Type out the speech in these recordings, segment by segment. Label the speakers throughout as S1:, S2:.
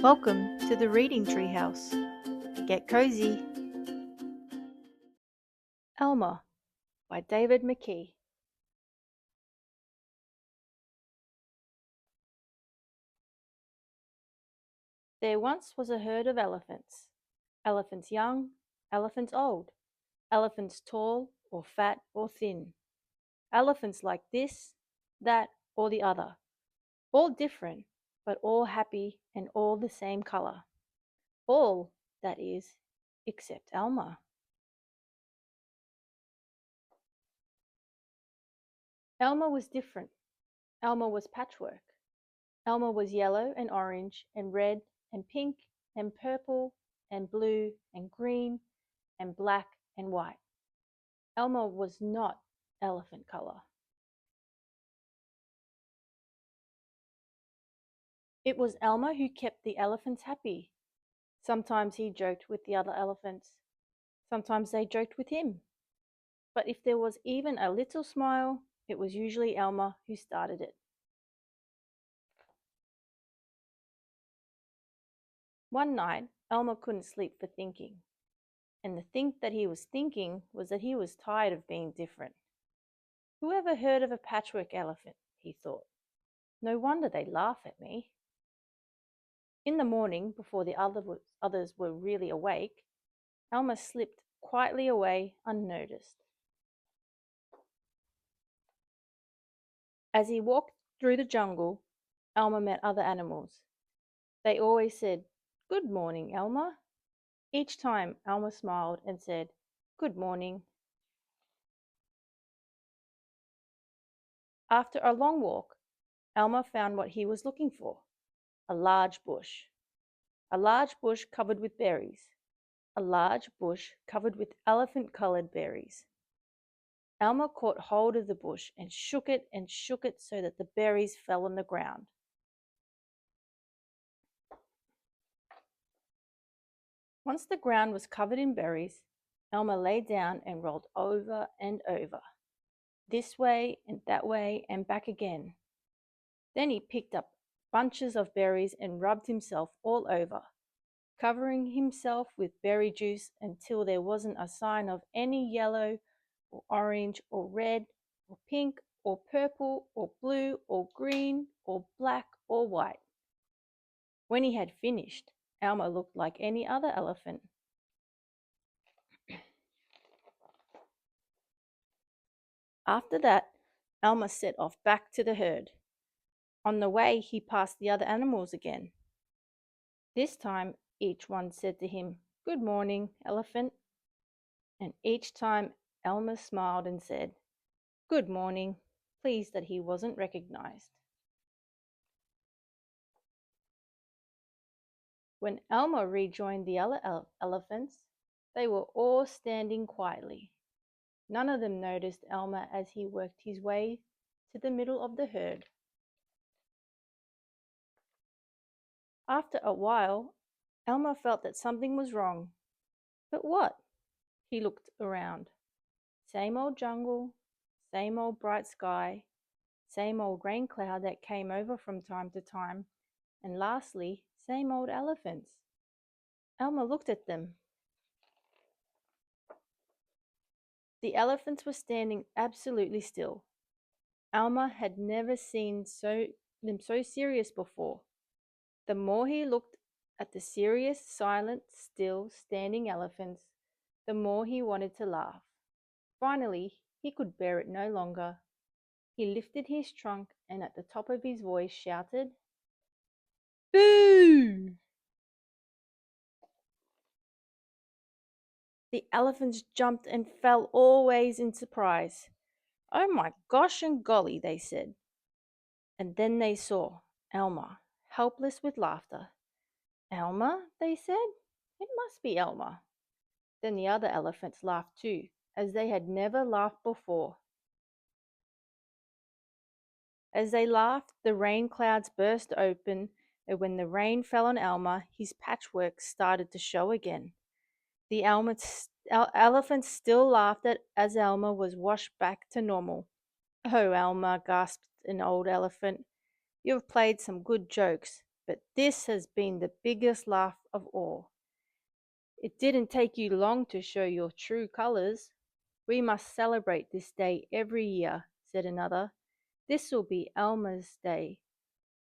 S1: Welcome to the Reading Treehouse. Get cozy. Elmer by David McKee. There once was a herd of elephants. Elephants young, elephants old, elephants tall or fat or thin. Elephants like this, that, or the other. All different, but all happy and all the same color. All, that is, except Elmer. Elmer was different. Elmer was patchwork. Elmer was yellow and orange and red and pink and purple and blue and green and black and white. Elmer was not elephant color. It was Elmer who kept the elephants happy. Sometimes he joked with the other elephants. Sometimes they joked with him. But if there was even a little smile, it was usually Elmer who started it. One night, Elmer couldn't sleep for thinking. And the thing that he was thinking was that he was tired of being different. Who ever heard of a patchwork elephant? He thought. No wonder they laugh at me. In the morning, before the others were really awake, Elmer slipped quietly away unnoticed. As he walked through the jungle, Elmer met other animals. They always said, "Good morning, Elmer." Each time, Elmer smiled and said, "Good morning." After a long walk, Elmer found what he was looking for, a large bush. A large bush covered with berries. A large bush covered with elephant-colored berries. Elmer caught hold of the bush and shook it so that the berries fell on the ground. Once the ground was covered in berries, Elmer lay down and rolled over and over, this way and that way and back again. Then he picked up bunches of berries and rubbed himself all over, covering himself with berry juice until there wasn't a sign of any yellow or orange or red or pink or purple or blue or green or black or white. When he had finished, Elmer looked like any other elephant. After that, Elmer set off back to the herd. On the way, he passed the other animals again. This time, each one said to him, "Good morning, elephant." And each time, Elmer smiled and said, "Good morning," pleased that he wasn't recognized. When Elmer rejoined the other elephants, they were all standing quietly. None of them noticed Elmer as he worked his way to the middle of the herd. After a while, Elmer felt that something was wrong. But what? He looked around. Same old jungle, same old bright sky, same old rain cloud that came over from time to time, and lastly, same old elephants. Elmer looked at them. The elephants were standing absolutely still. Elmer had never seen them so serious before. The more he looked at the serious, silent, still, standing elephants, the more he wanted to laugh. Finally, he could bear it no longer. He lifted his trunk and at the top of his voice shouted, "Boo!" The elephants jumped and fell all ways in surprise. "Oh my gosh and golly," they said. And then they saw Elmer, helpless with laughter. "Elmer?" they said. "It must be Elmer." Then the other elephants laughed too, as they had never laughed before. As they laughed, the rain clouds burst open, and when the rain fell on Elmer, his patchwork started to show again. The elephants still laughed as Elmer was washed back to normal. "Oh, Elmer," gasped an old elephant, "you've played some good jokes, But this has been the biggest laugh of all. It didn't take you long to show your true colors. We must celebrate this day every year, said another. This will be Elmer's day.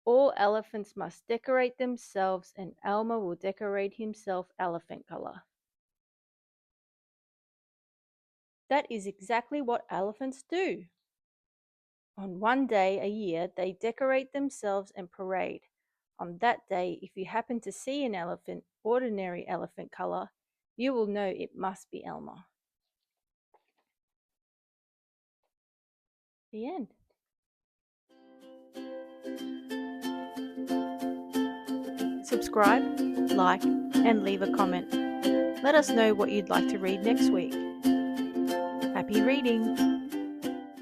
S1: All elephants must decorate themselves, and Elmer will decorate himself elephant color. That is exactly what elephants do. On one day a year, they decorate themselves and parade. On that day, if you happen to see an elephant, ordinary elephant color, you will know it must be Elmer. The end. Subscribe, like, and leave a comment. Let us know what you'd like to read next week. Happy reading!